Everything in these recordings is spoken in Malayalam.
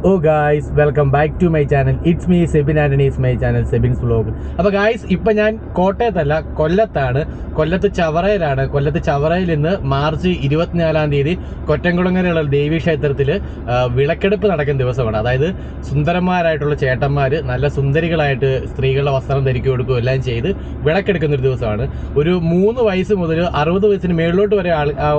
Oh guys, welcome back to my channel. It's me Sebin and is my channel Sebin's vlog. അപ്പോൾ ഗായ്സ്, ഇപ്പം ഞാൻ കോട്ടയത്തല്ല, കൊല്ലത്താണ്. കൊല്ലത്ത് ചവറയിലാണ്. കൊല്ലത്ത് ചവറയിൽ ഇന്ന് മാർച്ച് 24-ാം തീയതി കൊറ്റംകുളങ്ങരയുള്ള ദേവീക്ഷേത്രത്തിൽ വിളക്കെടുപ്പ് നടക്കുന്ന ദിവസമാണ്. അതായത് സുന്ദരന്മാരായിട്ടുള്ള ചേട്ടന്മാർ നല്ല സുന്ദരികളായിട്ട് സ്ത്രീകളുടെ വസ്ത്രം ധരിക്കുക കൊടുക്കുകയും എല്ലാം ചെയ്ത് വിളക്കെടുക്കുന്ന ഒരു ദിവസമാണ്. ഒരു 3 വയസ്സ് മുതൽ 60 വയസ്സിന് മേളിലോട്ട് വരെ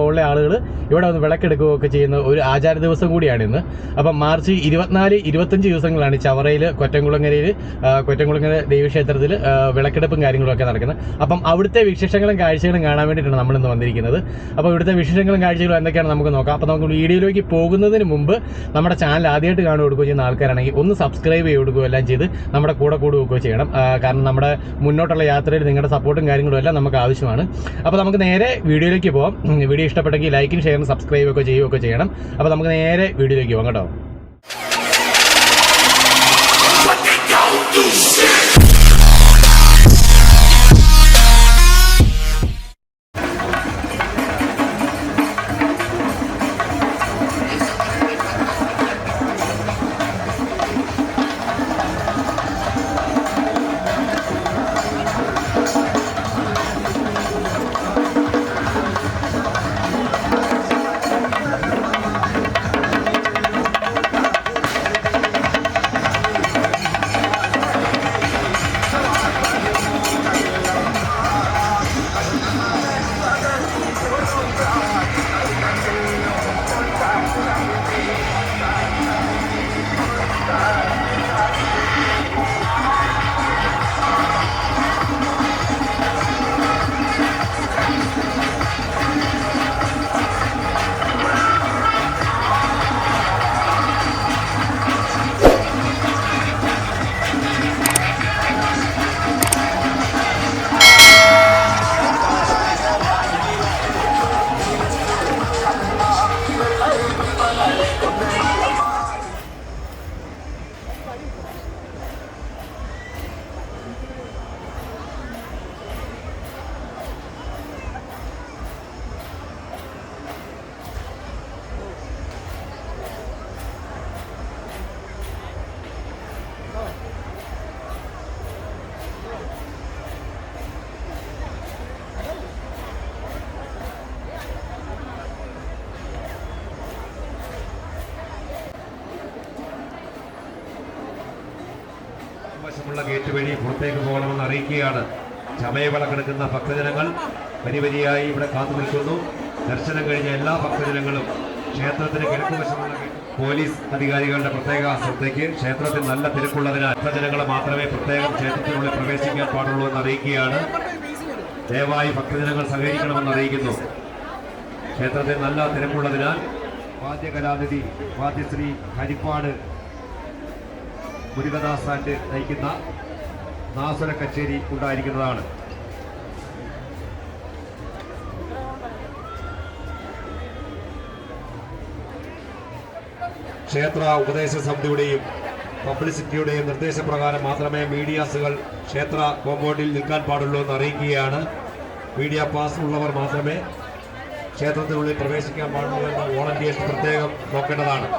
ഉള്ള ആളുകൾ ഇവിടെ വന്ന് വിളക്കെടുക്കുകയൊക്കെ ചെയ്യുന്ന ഒരു ആചാര ദിവസം കൂടിയാണ് ഇന്ന്. അപ്പം മാർച്ച് 24-25 ദിവസങ്ങളാണ് ചവറയിൽ കൊറ്റംകുളങ്ങര ദേവീക്ഷേത്രത്തിൽ വിളക്കെടുപ്പും കാര്യങ്ങളൊക്കെ നടക്കുന്നത്. അപ്പം അവിടുത്തെ വിശേഷങ്ങളും കാഴ്ചകളും കാണാൻ വേണ്ടിയിട്ടാണ് നമ്മളിന്ന് വന്നിരിക്കുന്നത്. അപ്പോൾ ഇവിടുത്തെ വിശേഷങ്ങളും കാഴ്ചകളും എന്തൊക്കെയാണ് നമുക്ക് നോക്കാം. അപ്പോൾ നമുക്ക് വീഡിയോയിലേക്ക് പോകുന്നതിന് മുമ്പ് നമ്മുടെ ചാനൽ ആദ്യമായിട്ട് കാണുക കൊടുക്കുകയോ ചെയ്യുന്ന ആൾക്കാരാണെങ്കിൽ ഒന്ന് സബ്സ്ക്രൈബ് ചെയ്ത് കൊടുക്കുകയോ എല്ലാം ചെയ്ത് നമ്മുടെ കൂടെ കൂടുകയോ ചെയ്യണം. കാരണം നമ്മുടെ മുന്നോട്ടുള്ള യാത്രയിൽ നിങ്ങളുടെ സപ്പോർട്ടും കാര്യങ്ങളും എല്ലാം നമുക്ക് ആവശ്യമാണ്. അപ്പോൾ നമുക്ക് നേരെ വീഡിയോയിലേക്ക് പോകാം. വീഡിയോ ഇഷ്ടപ്പെട്ടെങ്കിൽ ലൈക്കും ഷെയറും സബ്സ്ക്രൈബ് ഒക്കെ ചെയ്യുകയൊക്കെ ചെയ്യണം. അപ്പോൾ നമുക്ക് നേരെ വീഡിയോയിലേക്ക് പോകാം കേട്ടോ. വശമുള്ള ഗേറ്റ് വഴി പുറത്തേക്ക് പോകണമെന്ന് അറിയിക്കുകയാണ്. ചമയവിളക്കെടുക്കുന്ന ഭക്തജനങ്ങൾ വരിവരിയായി ഇവിടെ കാത്തു നിൽക്കുന്നു. ദർശനം കഴിഞ്ഞ എല്ലാ ഭക്തജനങ്ങളും ക്ഷേത്രത്തിന് കിഴക്കുവശമുള്ള പോലീസ് അധികാരികളുടെ പ്രത്യേക ശ്രദ്ധയ്ക്ക് ക്ഷേത്രത്തിൽ നല്ല തിരക്കുള്ളതിനാൽ ഭക്തജനങ്ങൾ മാത്രമേ പ്രത്യേകം ക്ഷേത്രത്തിനുള്ളിൽ പ്രവേശിക്കാൻ പാടുള്ളൂ എന്ന് അറിയിക്കുകയാണ്. ദയവായി ഭക്തജനങ്ങൾ സഹകരിക്കണമെന്ന് അറിയിക്കുന്നു. ക്ഷേത്രത്തിൽ നല്ല തിരക്കുള്ളതിനാൽ വാദ്യകലാനിധി വാദ്യശ്രീ ഹരിപ്പാട് മുരുകദാസ് ആൻഡ് നയിക്കുന്ന നാസുര കച്ചേരി ഉണ്ടായിരിക്കുന്നതാണ്. ക്ഷേത്ര ഉപദേശ സമിതിയുടെയും പബ്ലിസിറ്റിയുടെയും നിർദ്ദേശപ്രകാരം മാത്രമേ മീഡിയാസുകൾ ക്ഷേത്ര കോമ്പൗണ്ടിൽ നിൽക്കാൻ പാടുള്ളൂ എന്ന് അറിയിക്കുകയാണ്. മീഡിയ പാസ് ഉള്ളവർ മാത്രമേ ക്ഷേത്രത്തിനുള്ളിൽ പ്രവേശിക്കാൻ പാടുള്ളൂ എന്ന് വോളണ്ടിയേഴ്സ് പ്രത്യേകം നോക്കേണ്ടതാണ്.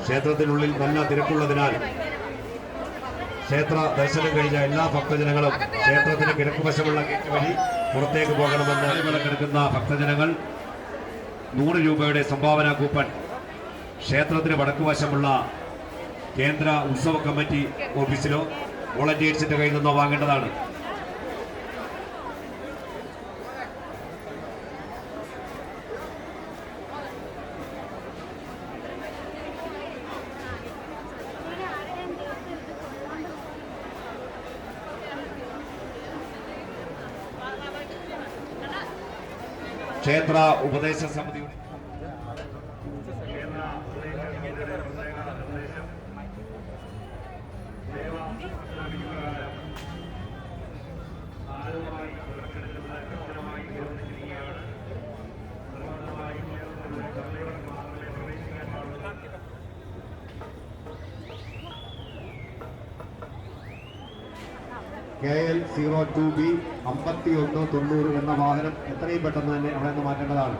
ക്ഷേത്രത്തിനുള്ളിൽ നല്ല തിരക്കുള്ളതിനാൽ ക്ഷേത്ര ദർശനം കഴിഞ്ഞ എല്ലാ ഭക്തജനങ്ങളും ക്ഷേത്രത്തിന് കിഴക്കുവശമുള്ള ഗേറ്റ് വഴി പുറത്തേക്ക് പോകണമെന്ന് വിളക്കെടുക്കുന്ന ഭക്തജനങ്ങൾ 100 രൂപയുടെ സംഭാവന കൂപ്പൺ ക്ഷേത്രത്തിന് വടക്കുവശമുള്ള കേന്ദ്ര ഉത്സവ കമ്മിറ്റി ഓഫീസിലോ വോളണ്ടിയേഴ്സിന്റെ കയ്യിൽ നിന്നോ വാങ്ങേണ്ടതാണ്. ക്ഷേത്ര ഉപദേശ സമിതിയുടെ KL 02B 5190 എന്ന വാഹനം എത്രയും പെട്ടെന്ന് തന്നെ അവിടെ നിന്ന് മാറ്റേണ്ടതാണ്.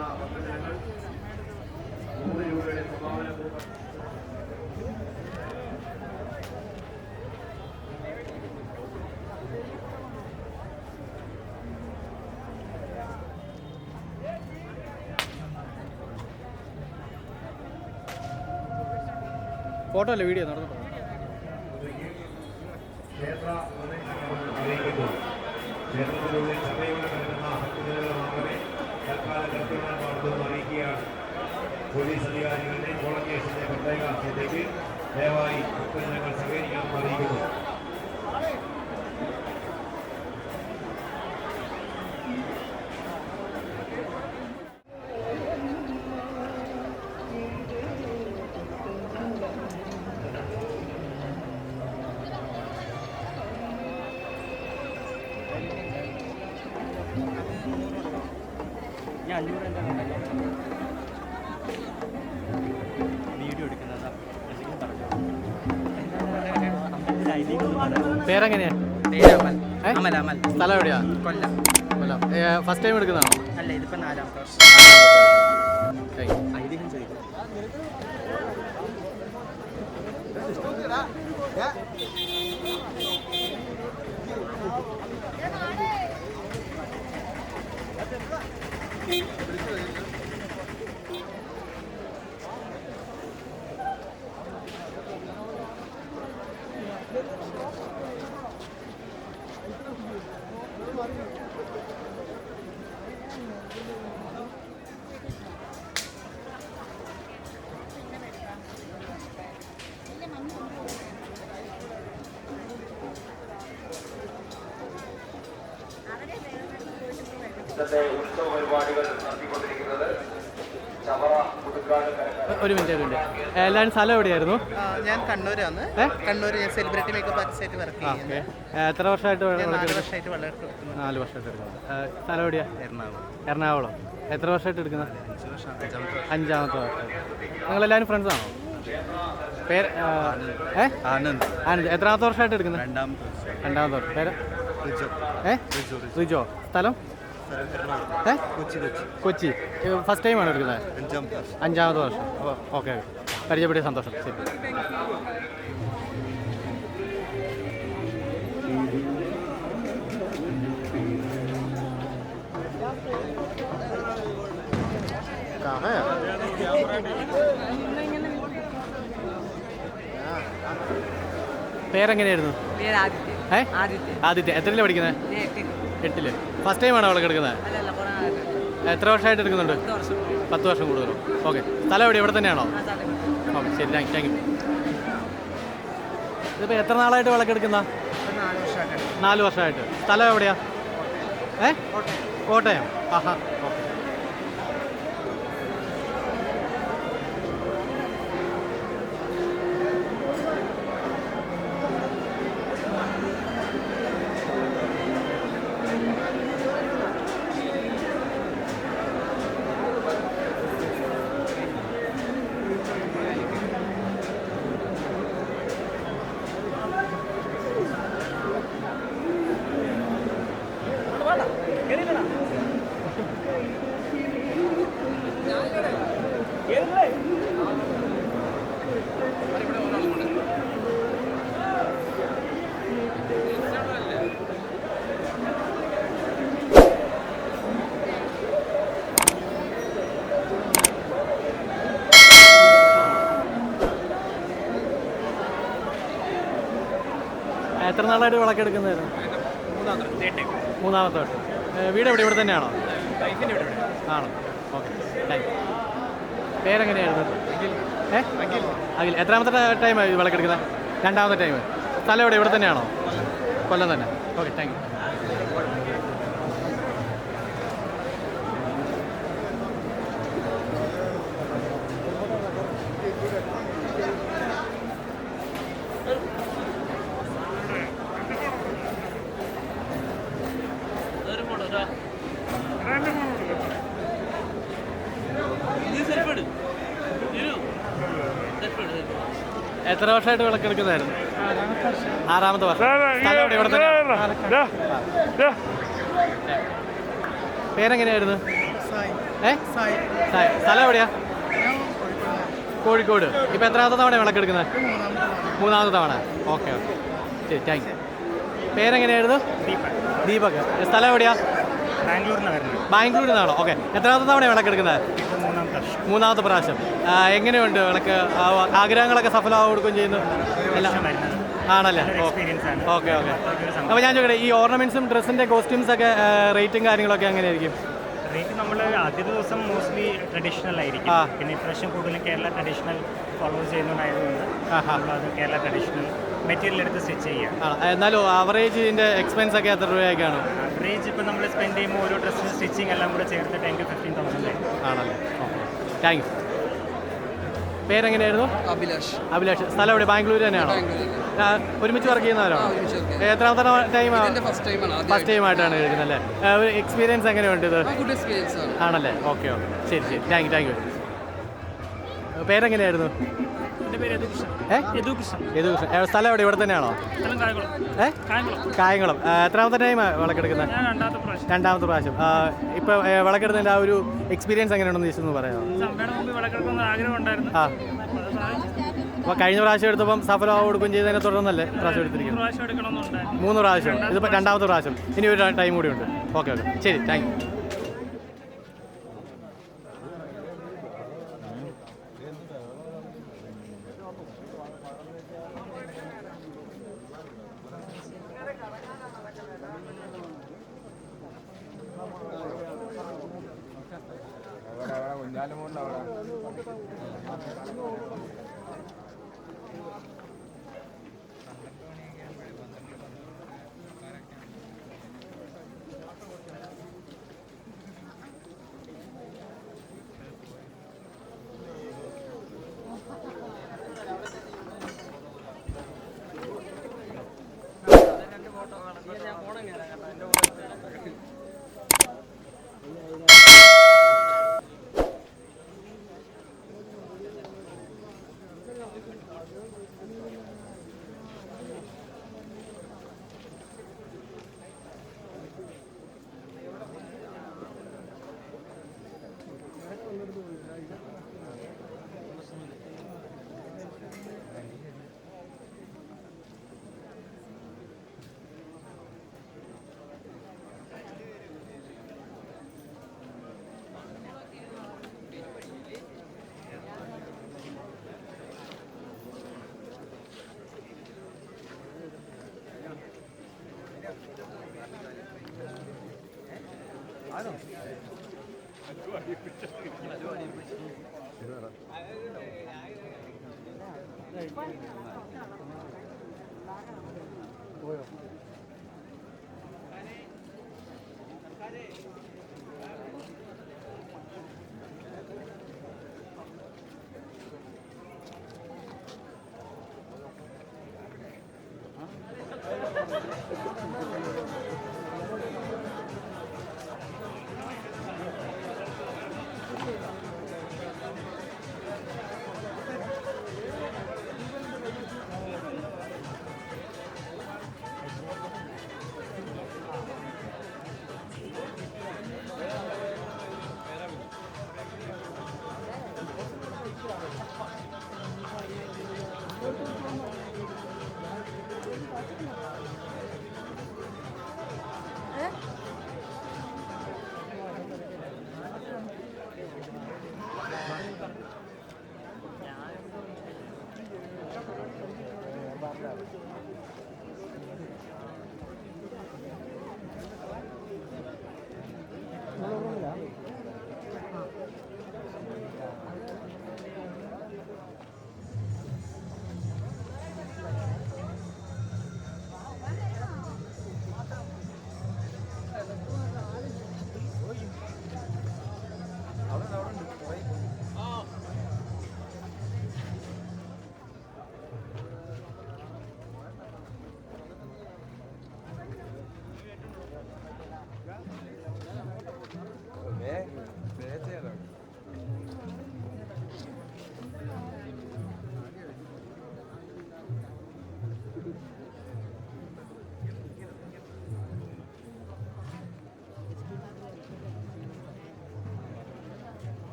പങ്കെടുക്കുന്ന ഭക്തജനങ്ങൾ 3 രൂപയുടെ സംഭാവന കൂപ്പൺ ഫോട്ടോ അല്ലേ വീഡിയോ നടന്നു ക്ഷേത്രത്തിനുള്ളിൽ ചമയവല നൽകുന്ന ഭക്തജനങ്ങൾ മാത്രമേ തൽക്കാലം കൃത്യമായി പാടുമെന്ന് അറിയിക്കുകയാണ്. പോലീസ് അധികാരികളുടെ വോളണ്ടിയേഴ്സിന്റെ പ്രത്യേക ശ്രദ്ധയ്ക്ക് ദയവായി ഭക്തജനങ്ങൾ സഹകരിക്കാമെന്ന് അറിയിക്കുന്നു. വീഡിയോ എടുക്കുന്നത് പേരെങ്ങനെയാ? അമൽ അമൽ. സ്ഥലം എവിടെയാ? കൊല്ലം. കൊല്ലം. ഫസ്റ്റ് ടൈം എടുക്കുന്നതാണോ? അല്ല, ഇതിപ്പോ 4ാമത്തെ വർഷം. ഐതിഹ്യം ചോദിക്കും. ഇന്നത്തെ ഉത്സവ പരിപാടികൾ നടത്തിക്കൊണ്ടിരിക്കുന്നത് ചവറ പുതുക്കാട് ഒരു മിനിറ്റ്. എല്ലാവരും സ്ഥലം എവിടെയായിരുന്നു? ഞാൻ കണ്ണൂരാണ്. കണ്ണൂർ ഞാൻ സെലിബ്രിറ്റി മേക്കപ്പ് ആർട്ടിസ്റ്റായിട്ട് വർക്ക് ചെയ്യുന്നത്. എത്ര വർഷമായിട്ട്? 4 വർഷമായിട്ട് വളരെ 4 വർഷമായിട്ട് എടുക്കുന്നത്. സ്ഥലം എവിടെയാ? എറണാകുളം. എത്ര വർഷമായിട്ട് എടുക്കുന്നത്? 5ാമത്തെ വർഷം. നിങ്ങളെല്ലാവരും ഫ്രണ്ട്സാണോ? പേര്? ആനന്ദ്. ആനന്ദ്. എത്രാമത്തെ വർഷമായിട്ട് എടുക്കുന്നത്? 2ാമത്തെ വർഷം. പേര്? റിജോ. സ്ഥലം? കൊച്ചി. ഫസ്റ്റ് ടൈമാണ് എടുക്കുന്നത്? 5ാമത്തെ വർഷം. ഓക്കെ, പരിചയപ്പെടിയ സന്തോഷം. ശരി. പേരെങ്ങനെയായിരുന്നു? ആദിത്യ. എത്രയിലാണ് പഠിക്കുന്നത്? 8ല്. ഫസ്റ്റ് ടൈമാണോ അവിടെ കിടക്കുന്നത്? എത്ര വർഷമായിട്ട് എടുക്കുന്നുണ്ട്? 10 വർഷം കൂടുതലും. ഓക്കെ. സ്ഥലം എവിടെ? ഇവിടെ തന്നെയാണോ? ഓക്കെ, ശരി. Thank you. ഇതിപ്പോൾ എത്ര നാളായിട്ട് വിളക്കെടുക്കുന്ന? 4 വർഷമായിട്ട്. സ്ഥലം എവിടെയാ? കോട്ടയം. ആഹാ. ഓക്കെ. എത്ര നാളായിട്ട് വിളക്കെടുക്കുന്നതായിരുന്നു? 3ാമത്തെ വട്ടം. വീട് എവിടെ? ഇവിടെ തന്നെയാണോ? ആണോ? Okay, thank you. പേരെങ്ങനെയായിരുന്നു? അഖിൽ. എത്രാമത്തെ ടൈമാണ് വിളക്കെടുക്കുന്നത്? 2ാമത്തെ ടൈം. സ്ഥലം എവിടെ? ഇവിടെ തന്നെയാണോ? കൊല്ലം തന്നെ. Okay, thank U. എത്ര വർഷമായിട്ട് വിളക്കെടുക്കുന്നതായിരുന്നു? 6ാമത്തെ വർഷം. സ്ഥലം എവിടെ? ഇവിടെ തന്നെ. പേരെങ്ങനെയായിരുന്നു? സ്ഥലം എവിടെയാ? കോഴിക്കോട്. ഇപ്പം എത്രാമത്തെ തവണ വിളക്കെടുക്കുന്നത്? മൂന്നാമത്തെ തവണ. ഓക്കെ ഓക്കെ, ശരി, താങ്ക് യു. പേരെങ്ങനെയായിരുന്നു? ദീപക്. സ്ഥലം എവിടെയാ? ബാംഗ്ലൂരിൽ നിന്നാണോ? ഓക്കെ. എത്രാമത്തെ തവണ വിളക്കെടുക്കുന്നത്? മൂന്നാമത്തെ പ്രാവശ്യം. എങ്ങനെയുണ്ട് വിളക്ക്? ആഗ്രഹങ്ങളൊക്കെ സഫലമാവുകയും ചെയ്യുന്നു ആണല്ലേ? Okay okay. അപ്പോൾ ഞാൻ ചോദിക്കട്ടെ, ഈ ഓർണമെന്റ്സും ഡ്രസ്സിൻ്റെ കോസ്റ്റ്യൂംസൊക്കെ റേറ്റും കാര്യങ്ങളൊക്കെ എങ്ങനെയായിരിക്കും? റേറ്റ് നമ്മൾ ആദ്യ ദിവസം മോസ്റ്റ്ലി ട്രഡീഷണൽ ആയിരിക്കും. പിന്നെ ഇപ്രാവശ്യം കൂടുതലും കേരള ട്രഡീഷണൽ ഫോളോ ചെയ്യുന്നതായതുകൊണ്ട് നമ്മളത് കേരള ട്രഡീഷണൽ മെറ്റീരിയൽ എടുത്ത് സ്റ്റിച്ച് ചെയ്യാം. എന്നാലും ആവറേജ് ഇതിൻ്റെ എക്സ്പെൻസ് ഒക്കെ എത്ര രൂപയൊക്കെയാണ്? ആവറേജ് ഇപ്പോൾ നമ്മൾ സ്പെൻഡ് ചെയ്യുമ്പോൾ ഓരോ ഡ്രസ്സിന് സ്റ്റിച്ചിങ് എല്ലാം കൂടെ ചേർത്ത് 10,000 to 15,000 ആണല്ലേ? Okay, thank you. പേരെങ്ങനെയായിരുന്നു? അഭിലാഷ്. സ്ഥലം എവിടെ? ബാംഗ്ലൂർ തന്നെയാണോ? ഒരുമിച്ച് വർക്ക് ചെയ്യുന്നവരാണോ? എത്രാമത്തെ ടൈമാണ്? ഫസ്റ്റ് ടൈം ആയിട്ടാണ് കഴിക്കുന്നത് അല്ലേ? എക്സ്പീരിയൻസ് എങ്ങനെയുണ്ട് ഇത്? ആണല്ലേ? ഓക്കെ ഓക്കെ, ശരി ശരി, താങ്ക് യു. പേരെങ്ങനെയായിരുന്നു? സ്ഥലം എവിടെ? ഇവിടെ തന്നെയാണോ? കായംകുളം. എത്രാമത്തെ ടൈം വിളക്കെടുക്കുന്നത്? രണ്ടാമത്തെ പ്രാവശ്യം. ഇപ്പൊ വിളക്കെടുത്തതിന്റെ ആ ഒരു എക്സ്പീരിയൻസ് എങ്ങനെയുണ്ടെന്ന് ചോദിച്ചൊന്ന് പറയാമോ? അപ്പോൾ കഴിഞ്ഞ പ്രാവശ്യം എടുത്തപ്പം സഫലമാവ് കൊടുക്കുകയും ചെയ്തതിനെ തുടർന്നല്ലേ പ്രാവശ്യം എടുത്തിരിക്കുന്നത്? 3 പ്രാവശ്യം. ഇതിപ്പോൾ രണ്ടാമത്തെ പ്രാവശ്യം. ഇനി ഒരു ടൈം കൂടി ഉണ്ട്. ഓക്കെ ഓക്കെ, ശരി, താങ്ക് യു.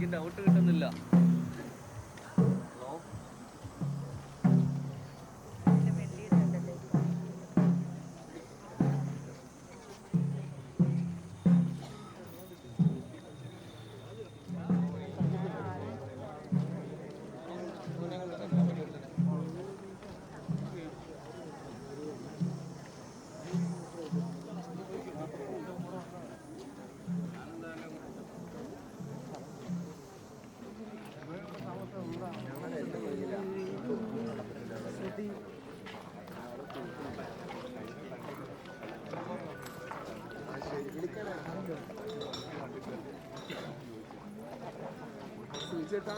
എനിക്ക് ഡൗട്ട് കിട്ടുന്നില്ല. ചേട്ടാ